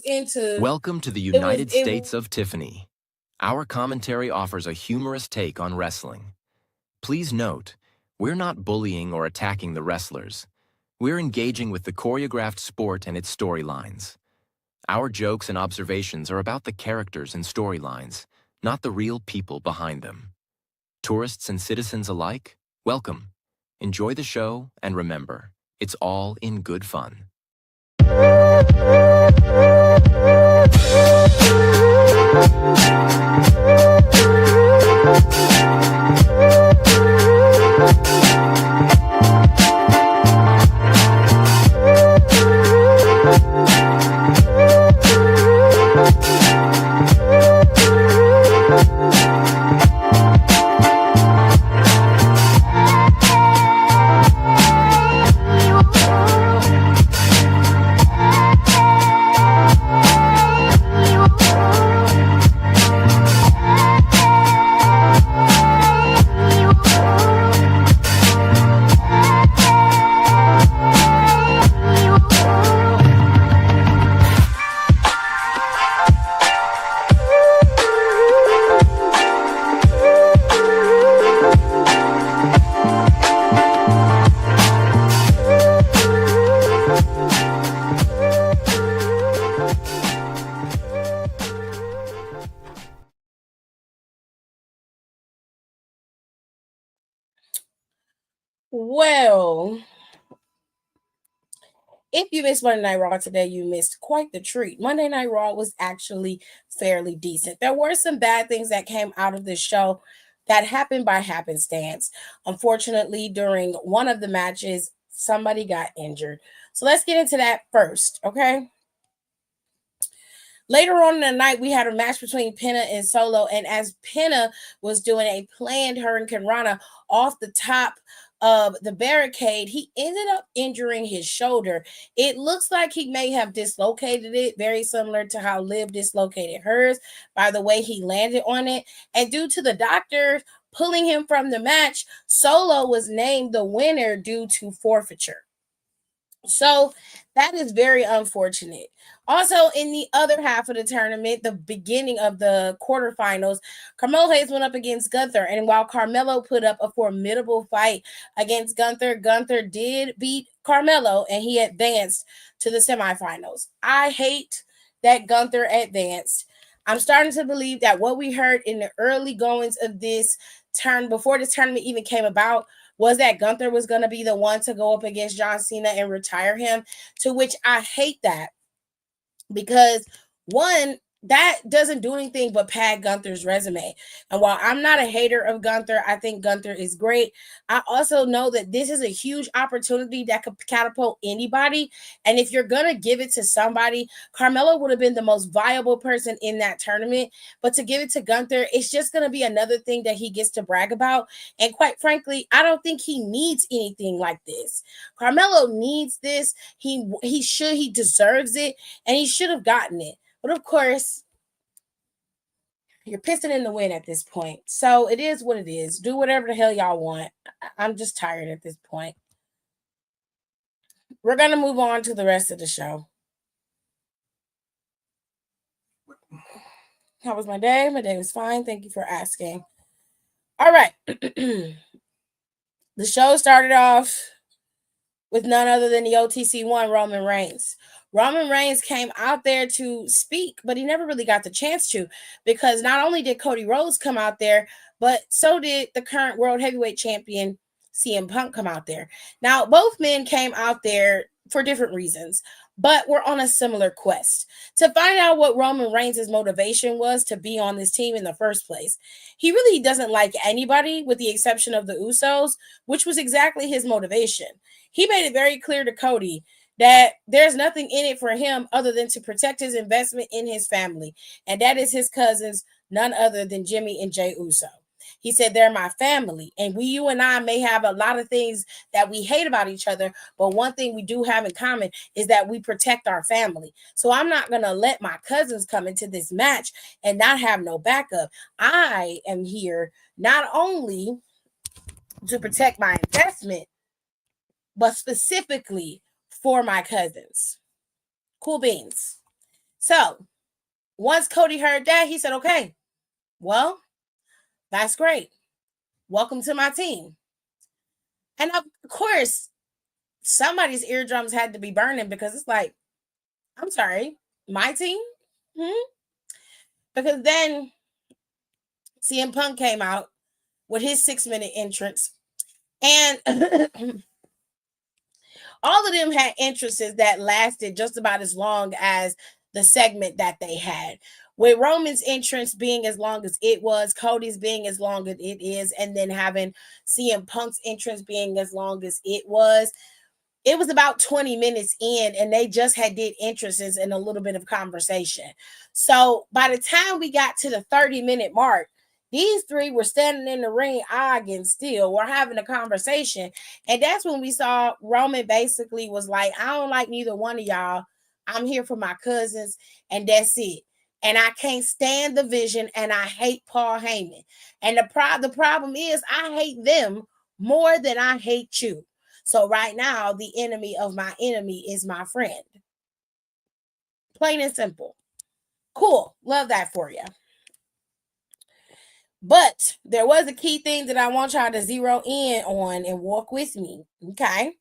into... Welcome to the United States of Tiffany. Our commentary offers a humorous take on wrestling. Please note, we're not bullying or attacking the wrestlers. We're engaging with the choreographed sport and its storylines. Our jokes and observations are about the characters and storylines, not the real people behind them. Tourists and citizens alike, welcome. Enjoy the show, and remember, it's all in good fun. Well, if you missed Monday Night Raw today, you missed quite the treat. Monday Night Raw was actually fairly decent. There were some bad things that came out of this show that happened by happenstance. Unfortunately, during one of the matches, somebody got injured. So let's get into that first, okay? Later on in the night, we had a match between Penna and Solo, and as Penna was doing a planned Hurricane Rana off the top of the barricade, he ended up injuring his shoulder. It looks like he may have dislocated it, very similar to how Liv dislocated hers by the way he landed on it. And due to the doctor pulling him from the match, Solo was named the winner due to forfeiture. So that is very unfortunate. Also, in the other half of the tournament, the beginning of the quarterfinals, Carmelo Hayes went up against Gunther. And while Carmelo put up a formidable fight against Gunther, Gunther did beat Carmelo and he advanced to the semifinals. I hate that Gunther advanced. I'm starting to believe that what we heard in the early goings of this turn, before this tournament even came about, was that Gunther was going to be the one to go up against John Cena and retire him, to which I hate that because, one, that doesn't do anything but pad Gunther's resume. And while I'm not a hater of Gunther, I think Gunther is great. I also know that this is a huge opportunity that could catapult anybody. And if you're going to give it to somebody, Carmelo would have been the most viable person in that tournament. But to give it to Gunther, it's just going to be another thing that he gets to brag about. And quite frankly, I don't think he needs anything like this. Carmelo needs this. He deserves it, and he should have gotten it. But of course, you're pissing in the wind at this point. So it is what it is. Do whatever the hell y'all want. I'm just tired at this point. We're going to move on to the rest of the show. How was my day? My day was fine. Thank you for asking. All right. The show started off with none other than the OTC1, Roman Reigns. Roman Reigns came out there to speak, but he never really got the chance to, because not only did Cody Rhodes come out there, but so did the current World Heavyweight Champion CM Punk come out there. Now, both men came out there for different reasons, but we're on a similar quest to find out what Roman Reigns' motivation was to be on this team in the first place. He really doesn't like anybody with the exception of the Usos, which was exactly his motivation. He made it very clear to Cody that there's nothing in it for him other than to protect his investment in his family. And that is his cousins, none other than Jimmy and Jey Uso. He said, they're my family. And you and I may have a lot of things that we hate about each other, but one thing we do have in common is that we protect our family. So I'm not going to let my cousins come into this match and not have no backup. I am here not only to protect my investment, but specifically for my cousins. Cool beans. So once Cody heard that, he said, okay, well, that's great. Welcome to my team. And of course, somebody's eardrums had to be burning because it's like, I'm sorry, my team? Hmm? Because then CM Punk came out with his 6-minute entrance. And all of them had entrances that lasted just about as long as the segment that they had. With Roman's entrance being as long as it was, Cody's being as long as it is, and then having CM Punk's entrance being as long as it was about 20 minutes in, and they just had did entrances and a little bit of conversation. So by the time we got to the 30-minute mark, these three were standing in the ring arguing still. We're having a conversation. And that's when we saw Roman basically was like, I don't like neither one of y'all. I'm here for my cousins, and that's it. And I can't stand the vision, and I hate Paul Heyman. And the problem is I hate them more than I hate you. So right now, the enemy of my enemy is my friend. Plain and simple. Cool. Love that for you. But there was a key thing that I want y'all to zero in on and walk with me. Okay.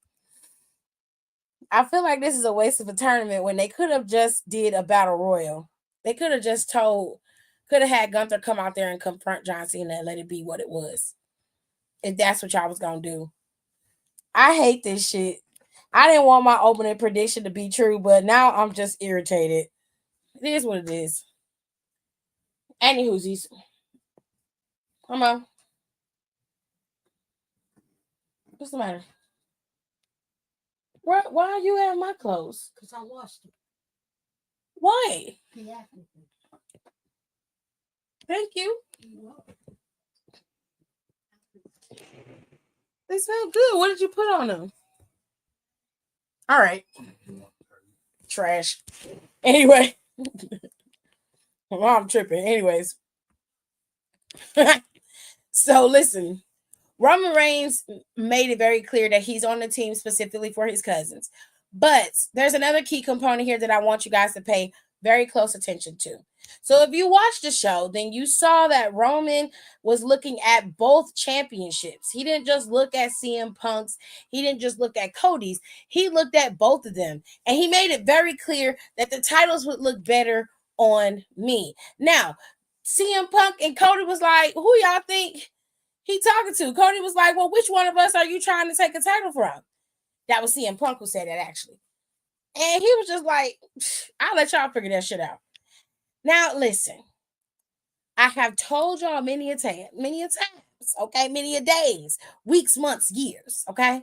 I feel like this is a waste of a tournament when they could have just did a battle royal. They could have just could have had Gunther come out there and confront John Cena and let it be what it was. If that's what y'all was going to do. I hate this shit. I didn't want my opening prediction to be true, but now I'm just irritated. It is what it is. Anywhoosies. Come on. What's the matter? Why you have my clothes? Because I washed them. Why? Yeah. Thank you. They smell good. What did you put on them? All right. Trash. Anyway. I'm tripping. Anyways. So listen. Roman Reigns made it very clear that he's on the team specifically for his cousins. But there's another key component here that I want you guys to pay very close attention to. So if you watched the show, then you saw that Roman was looking at both championships. He didn't just look at CM Punk's, he didn't just look at Cody's, he looked at both of them. And he made it very clear that the titles would look better on me. Now, CM Punk and Cody was like, who y'all think he talking to? Cody was like, well, which one of us are you trying to take a title from? That was CM Punk who said that, actually. And he was just like, I'll let y'all figure that shit out. Now, listen. I have told y'all many a times, okay? Many a days, weeks, months, years, okay?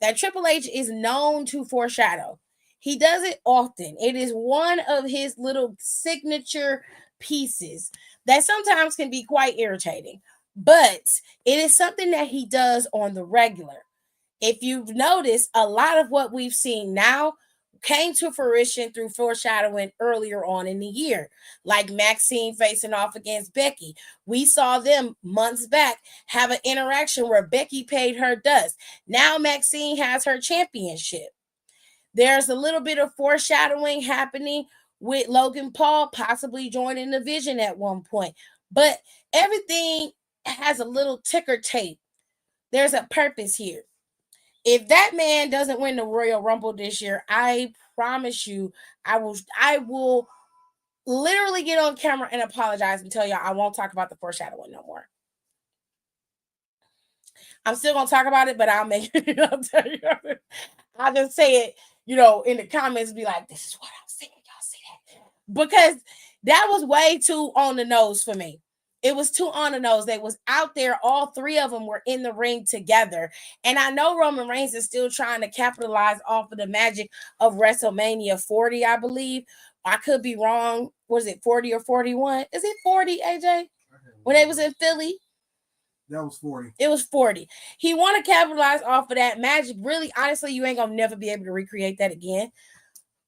That Triple H is known to foreshadow. He does it often. It is one of his little signature pieces that sometimes can be quite irritating. But it is something that he does on the regular. If you've noticed, a lot of what we've seen now came to fruition through foreshadowing earlier on in the year, like Maxine facing off against Becky. We saw them months back have an interaction where Becky paid her dust. Now Maxine has her championship. There's a little bit of foreshadowing happening with Logan Paul possibly joining the Vision at one point. But everything has a little ticker tape. There's a purpose here. If that man doesn't win the Royal Rumble this year, I promise you, I will literally get on camera and apologize and tell y'all I won't talk about the foreshadowing no more. I'm still gonna talk about it, but I'll make it. I'll just say it, in the comments, be like, this is what I'm saying. Y'all see that? Because that was way too on the nose for me. It was too on the nose. They was out there. All three of them were in the ring together. And I know Roman Reigns is still trying to capitalize off of the magic of WrestleMania 40, I believe. I could be wrong. Was it 40 or 41? Is it 40, AJ? When they was in Philly? That was 40. It was 40. He want to capitalize off of that magic. Really, honestly, you ain't going to never be able to recreate that again.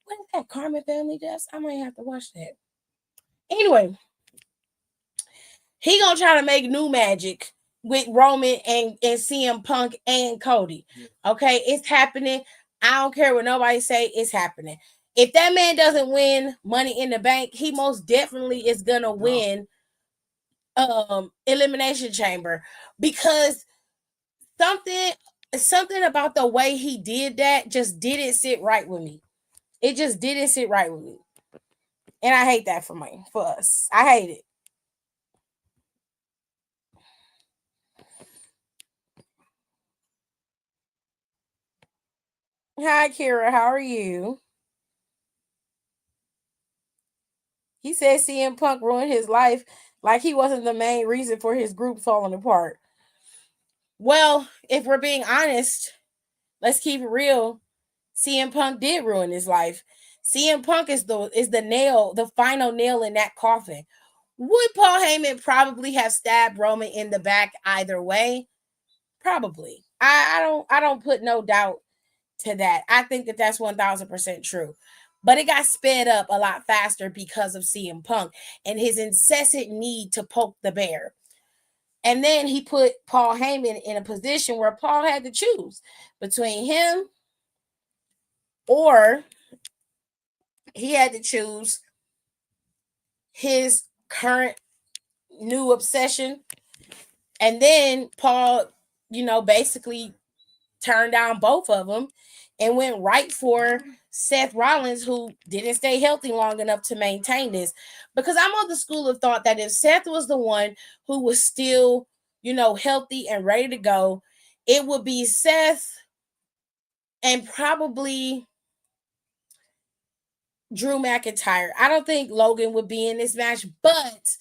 What is that, Carmen Family Deaths? I might have to watch that. Anyway. He gonna try to make new magic with Roman and CM Punk and Cody. Okay, it's happening. I don't care what nobody say, it's happening. If that man doesn't win Money in the Bank, he most definitely is gonna win Elimination Chamber, because something something about the way he did that just didn't sit right with me. It just didn't sit right with me. And I hate that for us. I hate it. Hi, Kira. How are you? He said CM Punk ruined his life like he wasn't the main reason for his group falling apart. Well, if we're being honest, let's keep it real. CM Punk did ruin his life. CM Punk is the final nail in that coffin. Would Paul Heyman probably have stabbed Roman in the back either way? Probably. I don't put no doubt to that. I think that that's 1000% true. But it got sped up a lot faster because of CM Punk and his incessant need to poke the bear. And then he put Paul Heyman in a position where Paul had to choose between him, or he had to choose his current new obsession. And then Paul, basically turned down both of them and went right for Seth Rollins, who didn't stay healthy long enough to maintain this. Because I'm of the school of thought that if Seth was the one who was still, healthy and ready to go, it would be Seth and probably Drew McIntyre. I don't think Logan would be in this match, but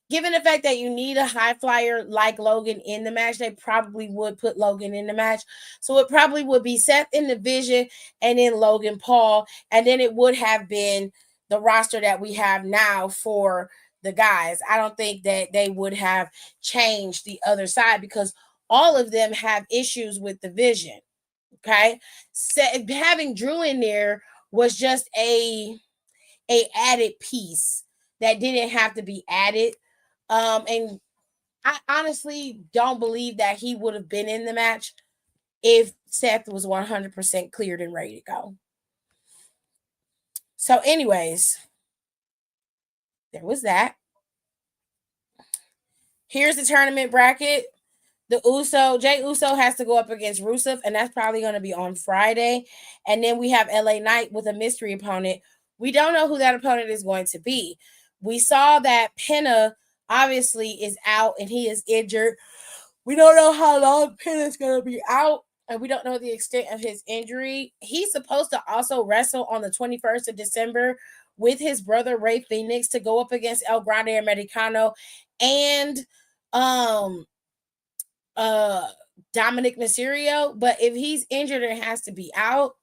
given the fact that you need a high flyer like Logan in the match, they probably would put Logan in the match. So it probably would be Seth in the Vision and then Logan Paul. And then it would have been the roster that we have now for the guys. I don't think that they would have changed the other side because all of them have issues with the Vision. Okay. Having Drew in there was just a added piece that didn't have to be added. And I honestly don't believe that he would have been in the match if Seth was 100% cleared and ready to go. So, anyways, there was that. Here's the tournament bracket. Jay Uso has to go up against Rusev, and that's probably going to be on Friday. And then we have LA Knight with a mystery opponent. We don't know who that opponent is going to be. We saw that Penta obviously is out and he is injured. We don't know how long Penta's going to be out, and we don't know the extent of his injury. He's supposed to also wrestle on the 21st of December with his brother Ray Phoenix to go up against El Grande Americano and Dominic Mysterio. But if he's injured and has to be out,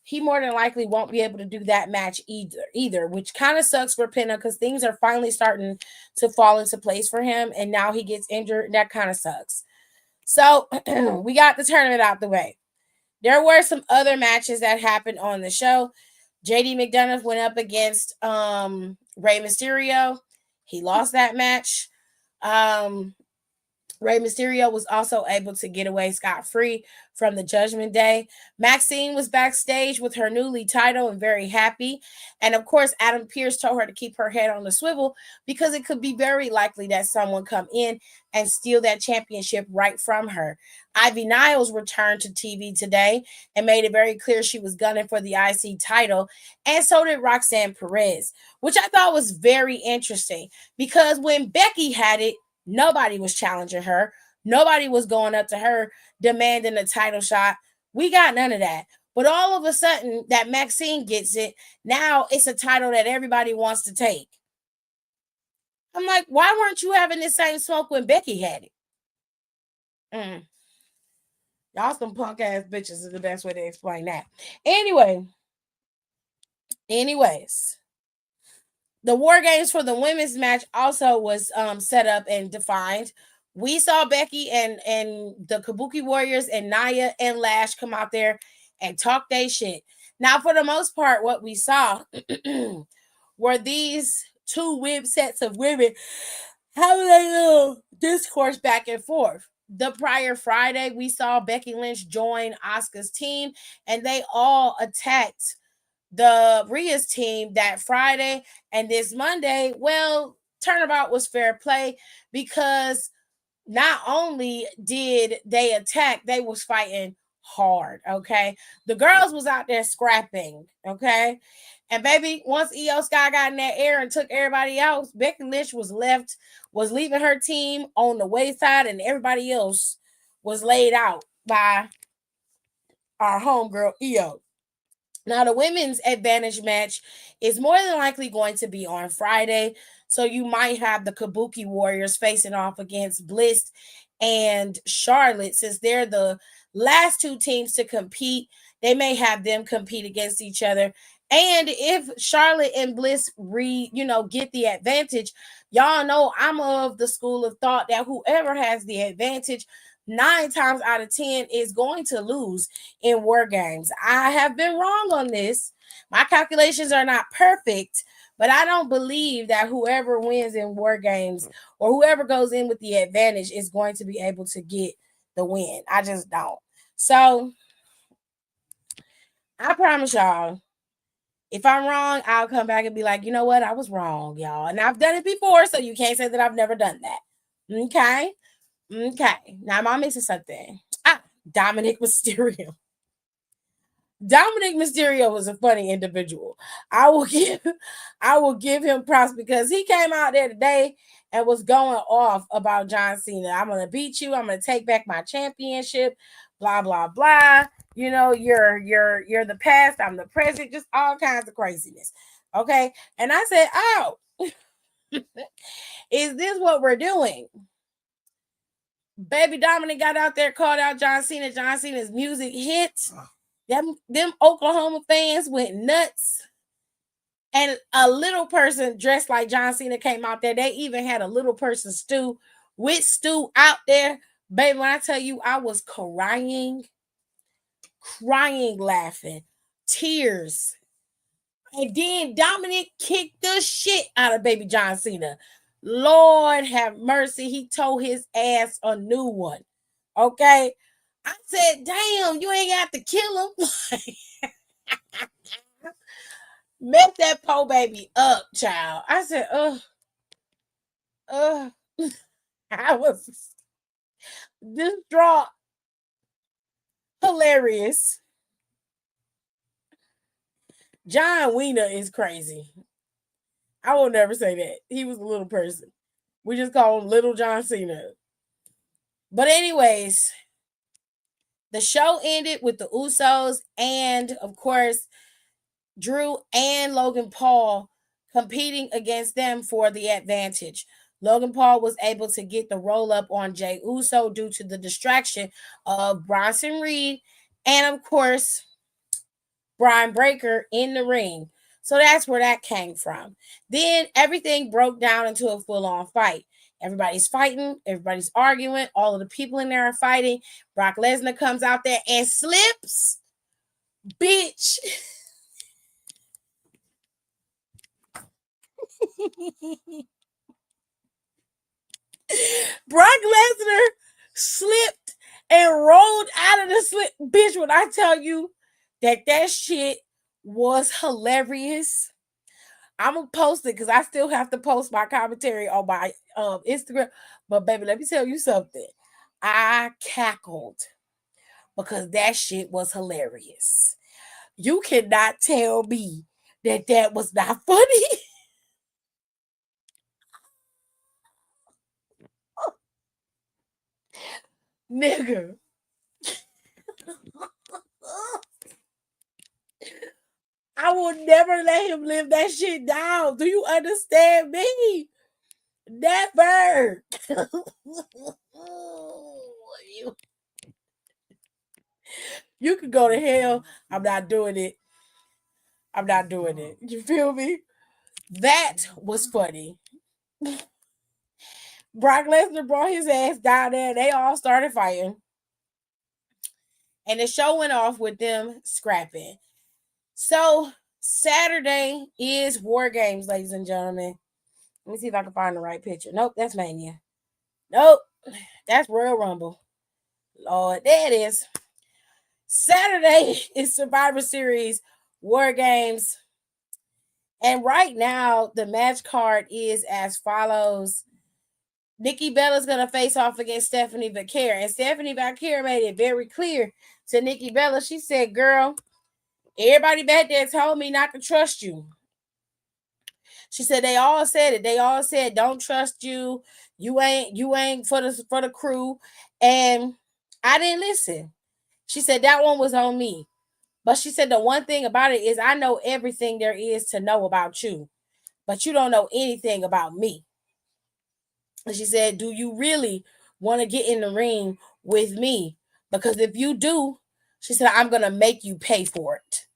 he more than likely won't be able to do that match either, which kind of sucks for Penta because things are finally starting to fall into place for him, and now he gets injured. That kind of sucks. So we got the tournament out the way. There were some other matches that happened on the show. JD McDonough went up against Rey Mysterio. He lost that match. Rey Mysterio was also able to get away scot-free from the Judgment Day. Maxine was backstage with her new lead title and very happy. And of course, Adam Pearce told her to keep her head on the swivel because it could be very likely that someone come in and steal that championship right from her. Ivy Niles returned to TV today and made it very clear she was gunning for the IC title. And so did Roxanne Perez, which I thought was very interesting because when Becky had it, nobody was challenging her. Nobody was going up to her demanding a title shot. We got none of that. But all of a sudden, that Maxine gets it. Now it's a title that everybody wants to take. I'm like, why weren't you having this same smoke when Becky had it? Y'all some punk ass bitches is the best way to explain that. Anyways. The War Games for the women's match also was set up and defined. We saw Becky and the Kabuki Warriors and Nia and Lash come out there and talk their shit. Now, for the most part, what we saw were these two sets of women having a little discourse back and forth. The prior Friday, we saw Becky Lynch join Asuka's team, and they all attacked the Rhea's team that Friday, and this Monday, well, turnabout was fair play because not only did they attack, they was fighting hard. Okay, the girls was out there scrapping. Okay, and baby, once EO Sky got in that air and took everybody out, Becky Lynch was leaving her team on the wayside, and everybody else was laid out by our homegirl EO. Now, the women's advantage match is more than likely going to be on Friday. So you might have the Kabuki Warriors facing off against Bliss and Charlotte, since they're the last two teams to compete. They may have them compete against each other. And if Charlotte and Bliss get the advantage, y'all know I'm of the school of thought that whoever has the advantage 9 times out of 10 is going to lose in war games. I have been wrong on this. My calculations are not perfect, but I don't believe that whoever wins in war games or whoever goes in with the advantage is going to be able to get the win. I just don't. So I promise y'all, if I'm wrong, I'll come back and be like, you know what? I was wrong, y'all. And I've done it before, so you can't say that I've never done that. Okay? Okay. Now I'm missing something. Dominic Mysterio. Dominic Mysterio was a funny individual. I will give him props because he came out there today and was going off about John Cena. I'm gonna beat you. I'm gonna take back my championship. Blah blah blah. You know, you're the past. I'm the present. Just all kinds of craziness. Okay, and I said, oh, is this what we're doing? Baby Dominic got out there, called out John Cena. John Cena's music hit. Them Oklahoma fans went nuts. And a little person dressed like John Cena came out there. They even had a little person Stu out there. Baby, when I tell you, I was crying, laughing, tears. And then Dominic kicked the shit out of baby John Cena. Lord have mercy. He told his ass a new one. Okay. I said, damn, you ain't got to kill him. Mess that po baby up, child. I said, I was distraught. Hilarious. John Wiener is crazy. I will never say that. He was a little person. We just call him Little John Cena. But anyways, the show ended with the Usos and, of course, Drew and Logan Paul competing against them for the advantage. Logan Paul was able to get the roll up on Jey Uso due to the distraction of Bronson Reed and, of course, Brian Breaker in the ring. So that's where that came from. Then everything broke down into a full-on fight. Everybody's fighting, everybody's arguing, all of the people in there are fighting. Brock Lesnar comes out there and slips. Bitch. Brock Lesnar slipped and rolled out of the slip. Bitch, when I tell you that shit was hilarious, I'm gonna post it because I still have to post my commentary on my Instagram. But baby, let me tell you something. I cackled because that shit was hilarious. You cannot tell me that was not funny. Nigga. I will never let him live that shit down. Do you understand me? Never. You can go to hell. I'm not doing it. I'm not doing it. You feel me? That was funny. Brock Lesnar brought his ass down there. They all started fighting. And the show went off with them scrapping. So Saturday is War Games, ladies and gentlemen. Let me see if I can find the right picture. Nope, that's Mania. Nope, that's Royal Rumble. Lord, there it is. Saturday is Survivor Series War Games. And right now, the match card is as follows. Nikki Bella's going to face off against Stephanie Vaquer. And Stephanie Vaquer made it very clear to Nikki Bella. She said, girl, everybody back there told me not to trust you. She said they all said it. They all said don't trust you. You ain't for the crew. And I didn't listen. She said that one was on me. But she said the one thing about it is I know everything there is to know about you, but you don't know anything about me. And she said, do you really want to get in the ring with me? Because if you do, she said, I'm going to make you pay for it.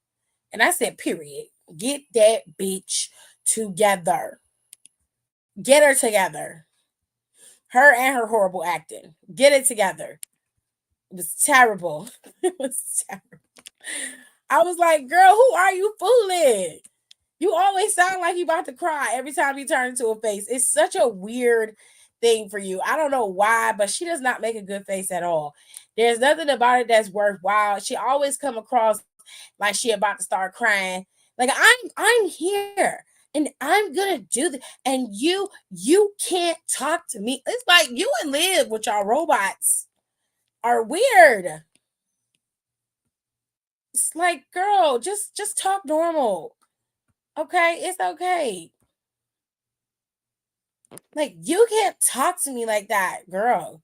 And I said, period. Get that bitch together. Get her together. Her and her horrible acting. Get it together. It was terrible. It was terrible. I was like, girl, who are you fooling? You always sound like you about to cry every time you turn into a face. It's such a weird thing for you. I don't know why, but she does not make a good face at all. There's nothing about it that's worthwhile. She always come across like she about to start crying. Like I'm here and I'm gonna do this. And you can't talk to me. It's like you and Liv with y'all robots are weird. It's like, girl, just talk normal. Okay, it's okay. Like, you can't talk to me like that, girl.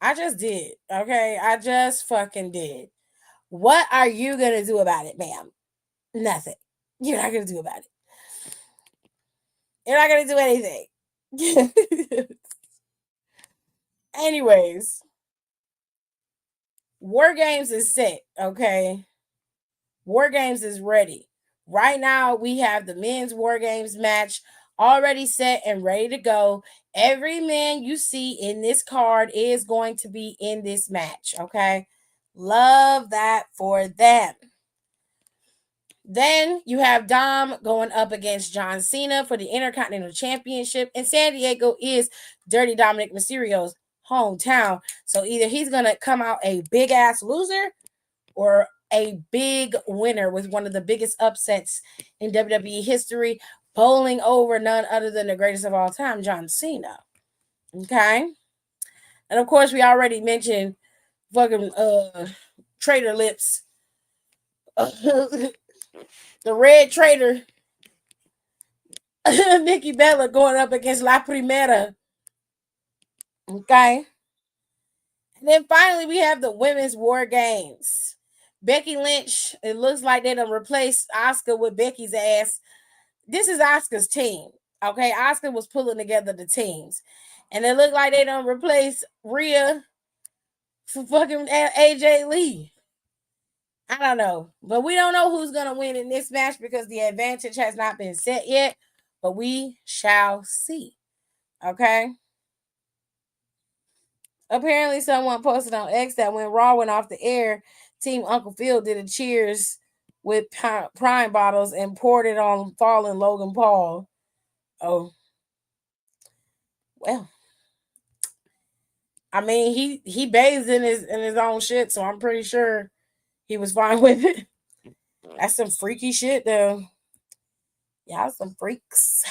I just did. Okay, I just fucking did. What are you gonna do about it, ma'am? Nothing. You're not gonna do about it. You're not gonna do anything. Anyways, War Games is set. Okay, War Games is ready. Right now, we have the men's War Games match already set and ready to go. Every man you see in this card is going to be in this match. Okay. Love that for them. Then you have Dom going up against John Cena for the Intercontinental Championship. And San Diego is Dirty Dominic Mysterio's hometown. So either he's going to come out a big ass loser or a big winner with one of the biggest upsets in WWE history, bowling over none other than the greatest of all time, John Cena. Okay. And of course, we already mentioned fucking Trader Lips. The Red Trader. Nikki Bella going up against La Primera. Okay. And then finally, we have the Women's War Games. Becky Lynch, it looks like they done replaced Asuka with Becky's ass. This is Asuka's team. Okay, Asuka was pulling together the teams. And it looked like they done replace Rhea for fucking AJ Lee. I don't know. But we don't know who's going to win in this match because the advantage has not been set yet. But we shall see. Okay. Apparently, someone posted on X that when Raw went off the air, Team Uncle Phil did a cheers with prime bottles and poured it on fallen Logan Paul. Oh, well. I mean, he bathes in his own shit, so I'm pretty sure he was fine with it. That's some freaky shit, though. Y'all some freaks.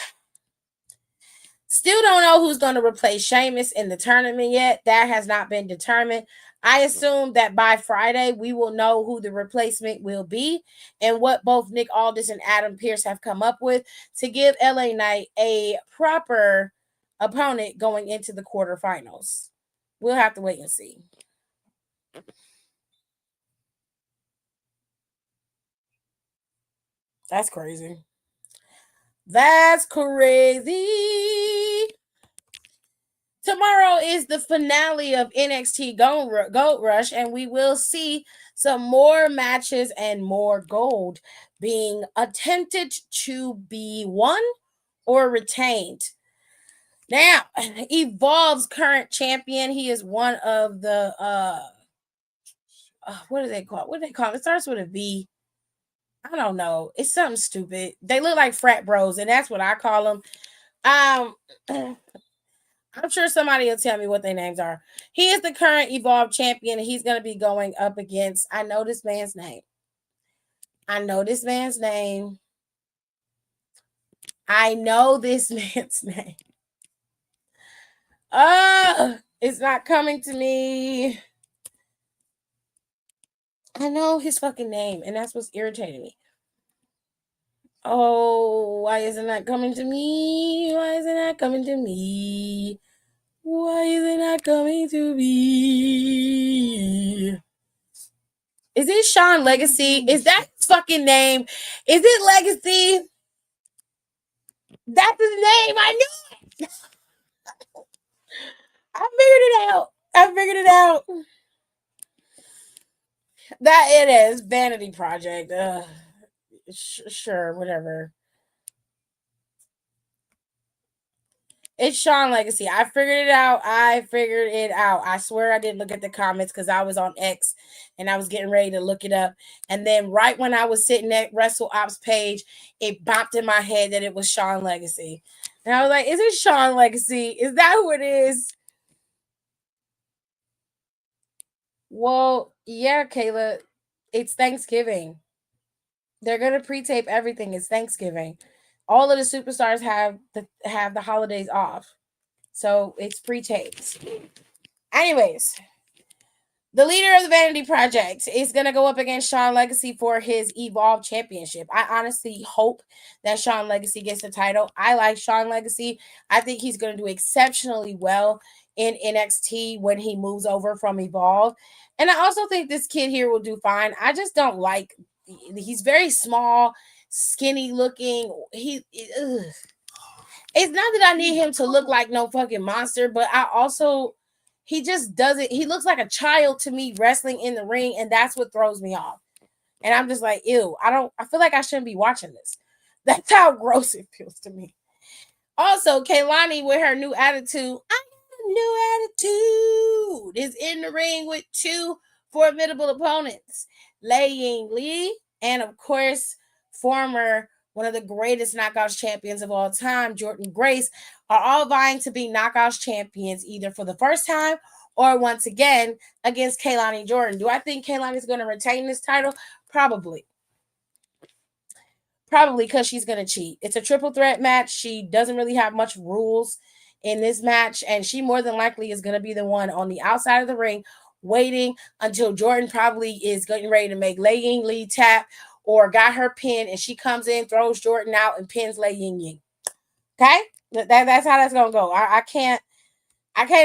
Still don't know who's going to replace Sheamus in the tournament yet. That has not been determined. I assume that by Friday, we will know who the replacement will be and what both Nick Aldis and Adam Pearce have come up with to give LA Knight a proper opponent going into the quarterfinals. We'll have to wait and see. That's crazy. That's crazy. Tomorrow is the finale of NXT Gold Rush, and we will see some more matches and more gold being attempted to be won or retained. Now, Evolve's current champion, he is one of the what do they call? What do they call it? It starts with a V. I don't know. It's something stupid. They look like frat bros, and that's what I call them. I'm sure somebody will tell me what their names are. He is the current Evolve champion. He's going to be going up against, I know this man's name. I know this man's name. I know this man's name. It's not coming to me. I know his fucking name, and that's what's irritating me. Oh, why isn't that coming to me? Why isn't that coming to me? Why isn't that coming to me? Is it Sean Legacy? Is that his fucking name? Is it Legacy? That's his name. I knew it. I figured it out. I figured it out. That it is Vanity Project. Sure, whatever. It's Sean Legacy. I figured it out. I swear I didn't look at the comments because I was on X and I was getting ready to look it up. And then right when I was sitting at Wrestle Ops page, it bopped in my head that it was Sean Legacy. And I was like, is it Sean Legacy? Is that who it is? Well, yeah, Kayla. It's Thanksgiving. They're gonna pre-tape everything. It's Thanksgiving. All of the superstars have the holidays off. So it's pre-taped. Anyways, the leader of the Vanity Project is going to go up against Sean Legacy for his Evolve Championship. I honestly hope that Sean Legacy gets the title. I like Sean Legacy. I think he's going to do exceptionally well in NXT when he moves over from Evolve. And I also think this kid here will do fine. I just don't like, he's very small, skinny looking. It's not that I need him to look like no fucking monster, but he just doesn't. He looks like a child to me wrestling in the ring, and that's what throws me off. And I'm just like, ew, I feel like I shouldn't be watching this. That's how gross it feels to me. Also, Kaylani with her new attitude, I got a new attitude, is in the ring with two formidable opponents, Lei Ying Lee, and of course, former one of the greatest knockouts champions of all time, Jordan Grace, are all vying to be knockouts champions either for the first time or once again against Kaylani Jordan. Do I think Kaylani is going to retain this title? Probably. Probably because she's going to cheat. It's a triple threat match. She doesn't really have much rules in this match, and she more than likely is going to be the one on the outside of the ring waiting until Jordan probably is getting ready to make Lei Ying Lee tap or got her pin, and she comes in, throws Jordan out, and pins Lei Ying Ying. Okay? That's how that's going to go. I can't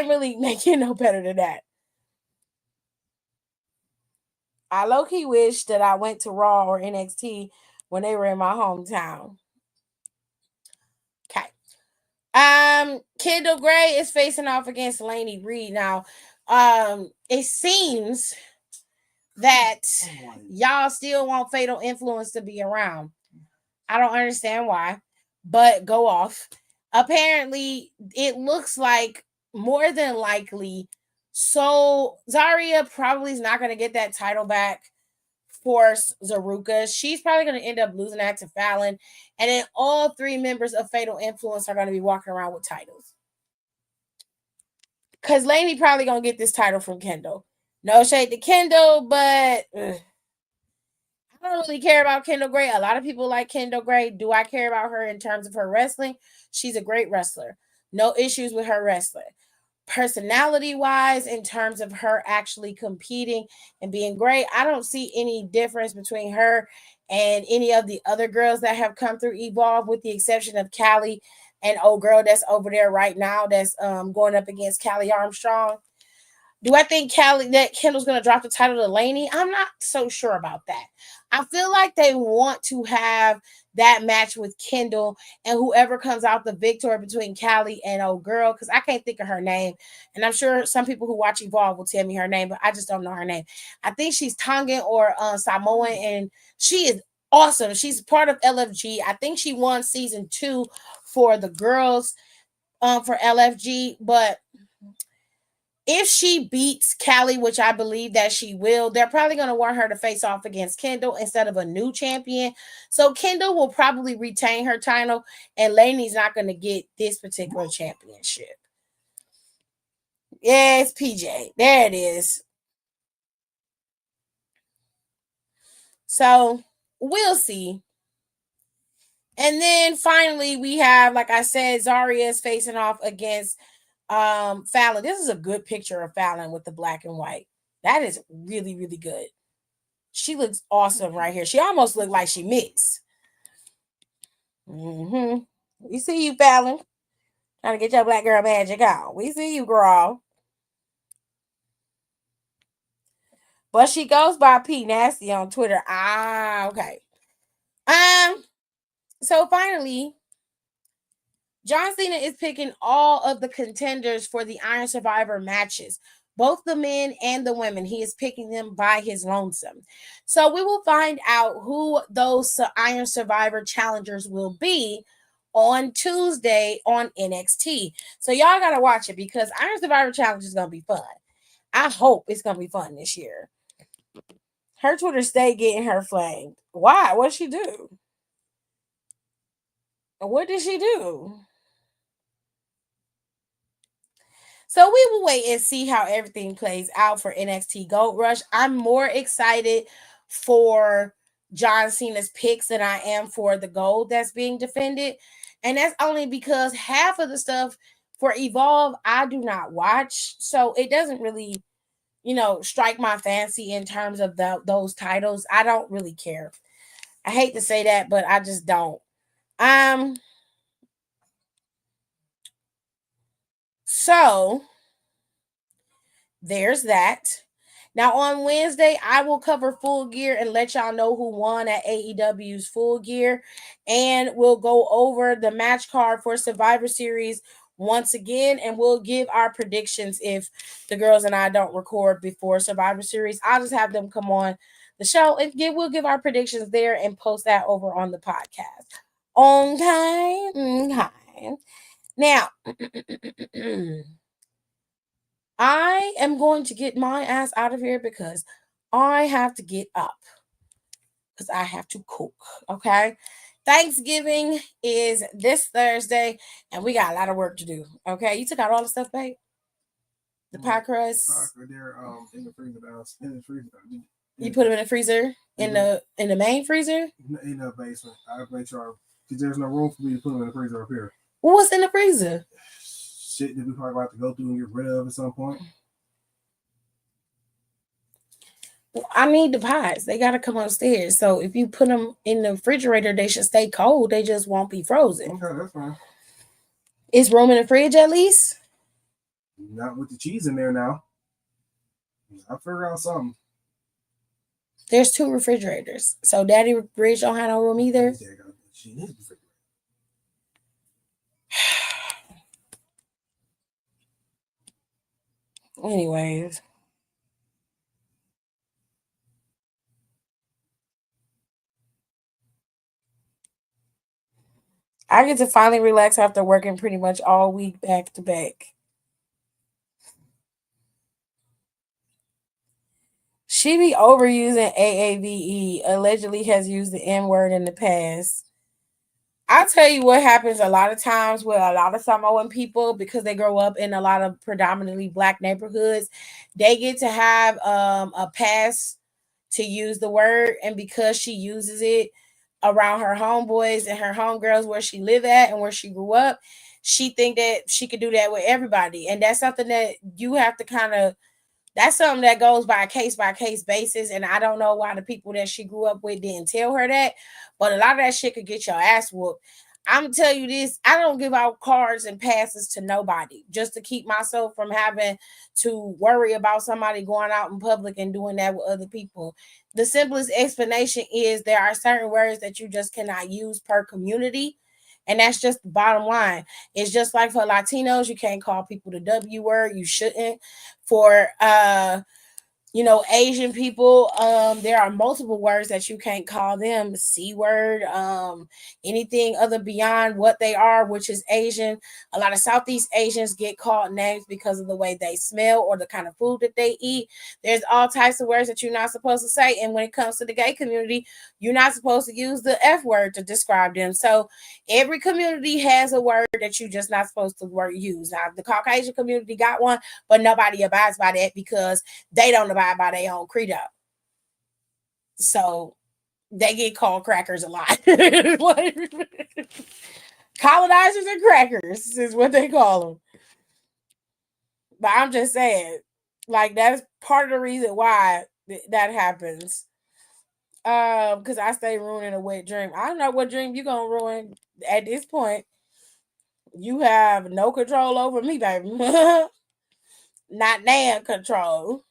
really make it no better than that. I low-key wish that I went to Raw or NXT when they were in my hometown. Okay. Kendall Gray is facing off against Laney Reed. Now, it seems that y'all still want Fatal Influence to be around. I don't understand why, but go off. Apparently, it looks like more than likely. So Zarya probably is not going to get that title back for Zaruka. She's probably going to end up losing that to Fallon. And then all three members of Fatal Influence are going to be walking around with titles. Because Laney probably going to get this title from Kendall. No shade to Kendall, but I don't really care about Kendall Gray. A lot of people like Kendall Gray. Do I care about her in terms of her wrestling? She's a great wrestler. No issues with her wrestling. Personality wise, in terms of her actually competing and being great, I don't see any difference between her and any of the other girls that have come through Evolve, with the exception of Callie and old girl that's over there right now that's going up against Callie Armstrong. Do I think that Kendall's going to drop the title to Laney? I'm not so sure about that. I feel like they want to have that match with Kendall and whoever comes out the victor between Callie and old girl, because I can't think of her name. And I'm sure some people who watch Evolve will tell me her name, but I just don't know her name. I think she's Tongan or Samoan, and she is awesome. She's part of LFG. I think she won season 2 for the girls for LFG, but if she beats Callie, which I believe that she will, they're probably going to want her to face off against Kendall instead of a new champion. So Kendall will probably retain her title, and Laney's not going to get this particular championship. Yes, PJ. There it is. So we'll see. And then finally, we have, like I said, Zarya is facing off against Fallon. This is a good picture of Fallon with the black and white. That is really, really good. She looks awesome right here. She almost looked like she mixed. We see you, Fallon. Trying to get your black girl magic out. We see you, girl. But she goes by P Nasty on Twitter. Okay. So finally, John Cena is picking all of the contenders for the Iron Survivor matches, both the men and the women. He is picking them by his lonesome. So we will find out who those Iron Survivor challengers will be on Tuesday on NXT. So y'all got to watch it because Iron Survivor Challenge is going to be fun. I hope it's going to be fun this year. Her Twitter stay getting her flamed. Why? What'd she do? What did she do? So we will wait and see how everything plays out for NXT Gold Rush. I'm more excited for John Cena's picks than I am for the gold that's being defended. And that's only because half of the stuff for Evolve I do not watch. So it doesn't really, strike my fancy in terms of those titles. I don't really care. I hate to say that, but I just don't. So there's that. Now on Wednesday, I will cover Full Gear and let y'all know who won at AEW's Full Gear. And we'll go over the match card for Survivor Series once again. And we'll give our predictions if the girls and I don't record before Survivor Series. I'll just have them come on the show and we'll give our predictions there and post that over on the podcast. Okay. Now, I am going to get my ass out of here because I have to get up because I have to cook. Okay. Thanksgiving is this Thursday and we got a lot of work to do. Okay. You took out all the stuff, babe? The pie crust? They're in the freezer. In the freezer. You put them in the freezer? In the main freezer? In the basement. I make sure because there's no room for me to put them in the freezer up here. What's in the freezer? Shit that we probably about to go through and get rid of at some point. Well, I need the pies. They got to come upstairs. So if you put them in the refrigerator, they should stay cold. They just won't be frozen. Okay, that's fine. Is room in the fridge at least? Not with the cheese in there now. I'll figure out something. There's 2 refrigerators. So Daddy Bridge don't have no room either. Anyways. I get to finally relax after working pretty much all week back to back. She be overusing AAVE, allegedly has used the N word in the past. I'll tell you what happens a lot of times with a lot of Samoan people because they grow up in a lot of predominantly Black neighborhoods. They get to have a pass to use the word, and because she uses it around her homeboys and her homegirls where she live at and where she grew up, she think that she could do that with everybody. And that's something that you have to that's something that goes by case basis. And I don't know why the people that she grew up with didn't tell her that, but a lot of that shit could get your ass whooped. I'm gonna tell you this, I don't give out cards and passes to nobody just to keep myself from having to worry about somebody going out in public and doing that with other people. The simplest explanation is there are certain words that you just cannot use per community. And that's just the bottom line. It's just like for Latinos, you can't call people the W word. You shouldn't. For Asian people, there are multiple words that you can't call them. C word, anything other beyond what they are, which is Asian. A lot of Southeast Asians get called names because of the way they smell or the kind of food that they eat. There's all types of words that you're not supposed to say. And when it comes to the gay community, you're not supposed to use the F word to describe them. So every community has a word that you're just not supposed to use. Now, the Caucasian community got one, but nobody abides by that because they don't abide by their own credo. So they get called crackers a lot. Colonizers and crackers is what they call them. But I'm just saying, like that's part of the reason why that happens. Because I stay ruining a wet dream. I don't know what dream you gonna ruin at this point. You have no control over me, baby. Not damn control.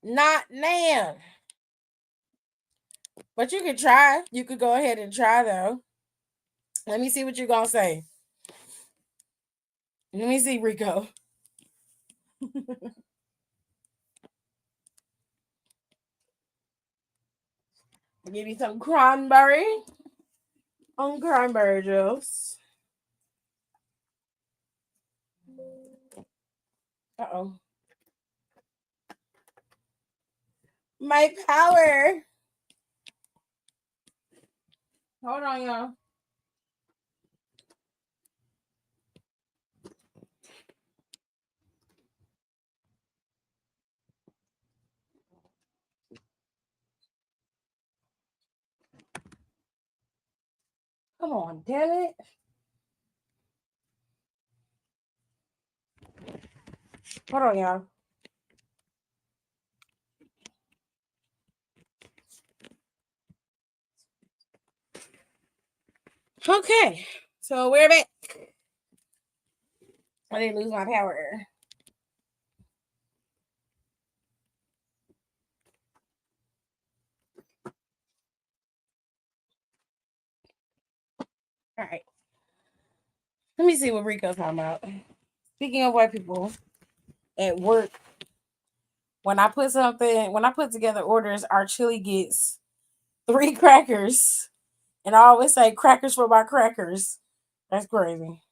Not now. But you can try. You could go ahead and try though. Let me see what you're gonna say. Let me see, Rico. Give you some cranberry. On cranberry juice. Uh-oh. My power. Hold on, y'all. Come on, damn it. Hold on, y'all. Okay. So we're back. I didn't lose my power. All right. Let me see what Rico's talking about. Speaking of white people at work, when I put together orders, our chili gets 3 crackers. And I always say crackers for my crackers. That's crazy.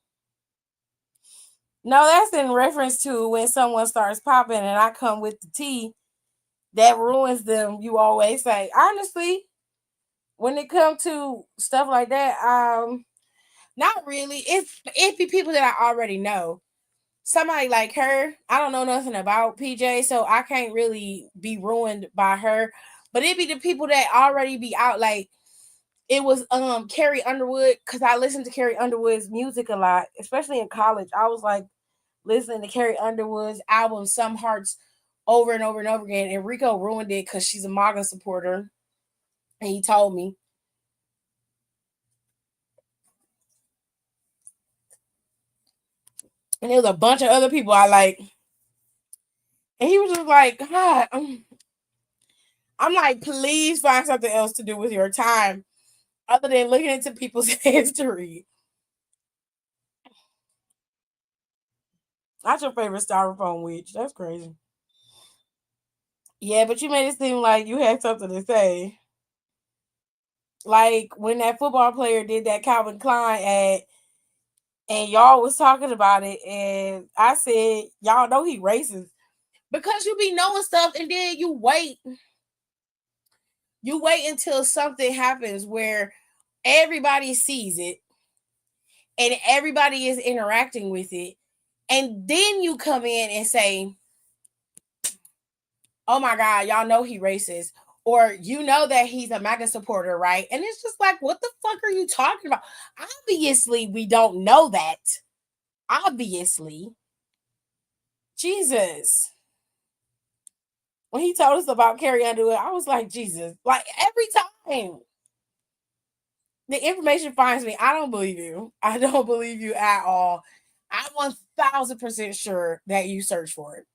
No, that's in reference to when someone starts popping and I come with the tea that ruins them. You always say, honestly, when it comes to stuff like that, not really. It be people that I already know. Somebody like her, I don't know nothing about PJ, so I can't really be ruined by her. But it be the people that already be out. Like it was Carrie Underwood, because I listened to Carrie Underwood's music a lot, especially in college. I was like listening to Carrie Underwood's album Some Hearts over and over and over again. And Rico ruined it because she's a MAGA supporter. And he told me. And there was a bunch of other people I like. And he was just like, God, I'm like, please find something else to do with your time other than looking into people's history. Not your favorite styrofoam witch. That's crazy. Yeah, but you made it seem like you had something to say. Like when that football player did that Calvin Klein ad and y'all was talking about it, and I said, y'all know he racist. Because you be knowing stuff and then you wait. You wait until something happens where everybody sees it and everybody is interacting with it. And then you come in and say, oh my God, y'all know he racist. Or you know that he's a MAGA supporter, right? And it's just like, what the fuck are you talking about? Obviously, we don't know that. Obviously. Jesus. When he told us about Carrie Underwood, I was like, Jesus. Like every time the information finds me, I don't believe you. I don't believe you at all. I'm 1000% sure that you search for it.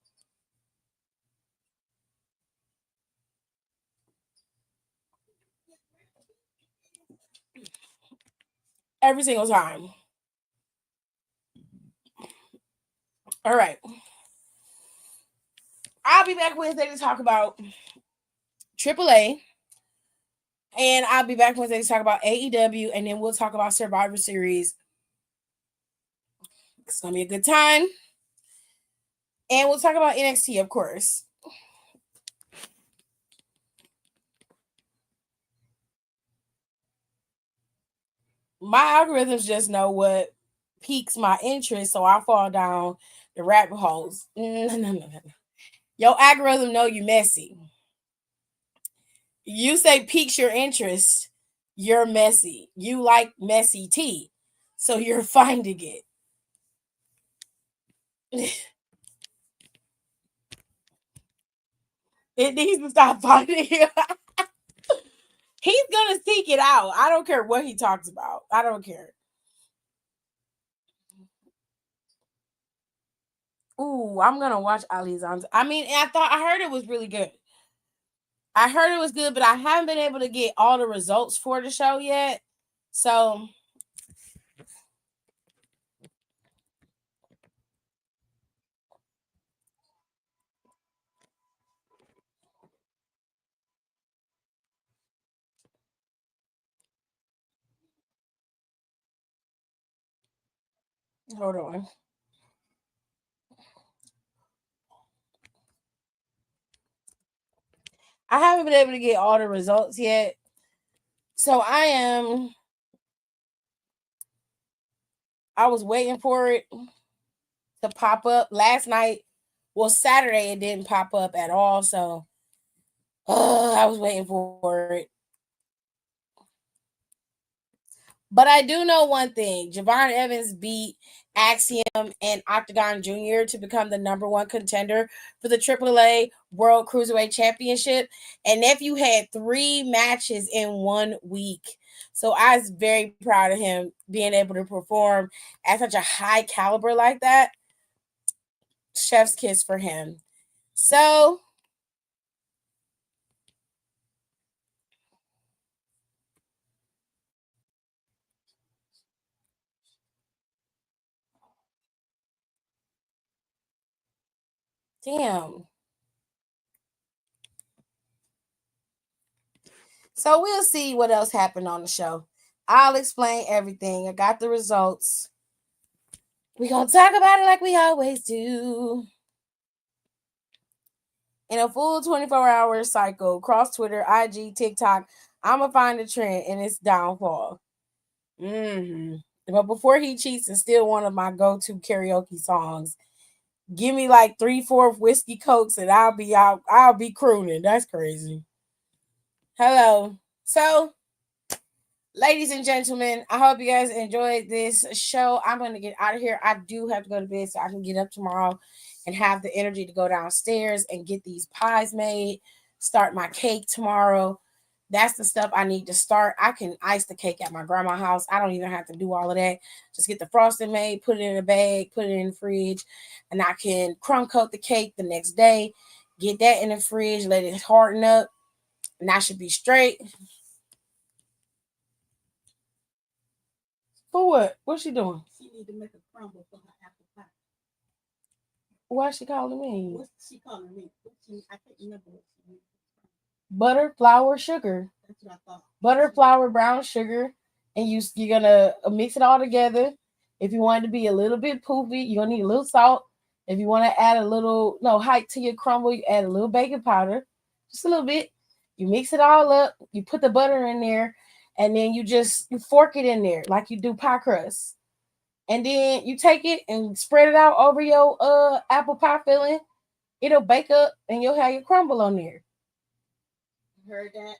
Every single time. All right. I'll be back Wednesday to talk about AAA. And I'll be back Wednesday to talk about AEW. And then we'll talk about Survivor Series. It's going to be a good time. And we'll talk about NXT, of course. My algorithms just know what piques my interest, so I fall down the rabbit holes. No. Your algorithm know you messy. You say piques your interest, you're messy. You like messy tea, so you're finding it. It needs to stop finding it. He's gonna seek it out. I don't care what he talks about. I don't care. Ooh, I'm gonna watch Ali's on. I mean, I heard it was really good. I heard it was good, but I haven't been able to get all the results for the show yet. So hold on. I haven't been able to get all the results yet. So I was waiting for it to pop up last night. Well, Saturday it didn't pop up at all. So I was waiting for it. But I do know one thing. Javon Evans beat Axiom and Octagon Jr. to become the number one contender for the AAA World Cruiserweight Championship. And Nephew had 3 matches in 1 week. So I was very proud of him being able to perform at such a high caliber like that. Chef's kiss for him. So damn. So we'll see what else happened on the show. I'll explain everything. I got the results. We're going to talk about it like we always do. In a full 24-hour cycle, across Twitter, IG, TikTok, I'm going to find a trend and its downfall. But Before He Cheats is still one of my go-to karaoke songs. Give me like 3/4 whiskey cokes and I'll be out. I'll be crooning. That's crazy. Hello. So, ladies and gentlemen, I hope you guys enjoyed this show. I'm going to get out of here. I do have to go to bed so I can get up tomorrow and have the energy to go downstairs and get these pies made, start my cake tomorrow. That's the stuff I need to start. I can ice the cake at my grandma's house. I don't even have to do all of that. Just get the frosting made, put it in a bag, put it in the fridge, and I can crumb coat the cake the next day, get that in the fridge, let it harden up, and I should be straight. For what? What's she doing? She need to make a crumble for her apple pie. Why is she calling me? What's she calling me? I can't remember what she meant. Butter, flour, sugar. That's what I thought. Butter, flour, brown sugar, and you're gonna mix it all together. If you want it to be a little bit poofy, you're gonna need a little salt. If you want to add a little height to your crumble, you add a little baking powder, just a little bit. You mix it all up. You put the butter in there, and then you fork it in there like you do pie crust. And then you take it and spread it out over your apple pie filling. It'll bake up, and you'll have your crumble on there. Heard that?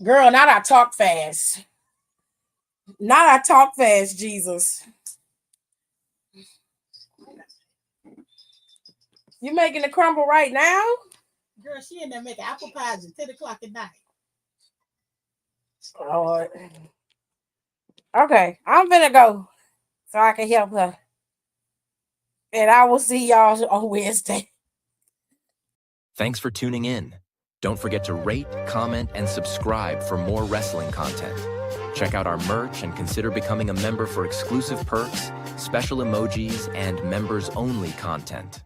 Girl, not I talk fast. Not I talk fast, Jesus. You making the crumble right now? Girl, she in there making apple pies at 10 o'clock at night. Lord. Okay, I'm gonna go so I can help her. And I will see y'all on Wednesday. Thanks for tuning in. Don't forget to rate, comment, and subscribe for more wrestling content. Check out our merch and consider becoming a member for exclusive perks, special emojis, and members-only content.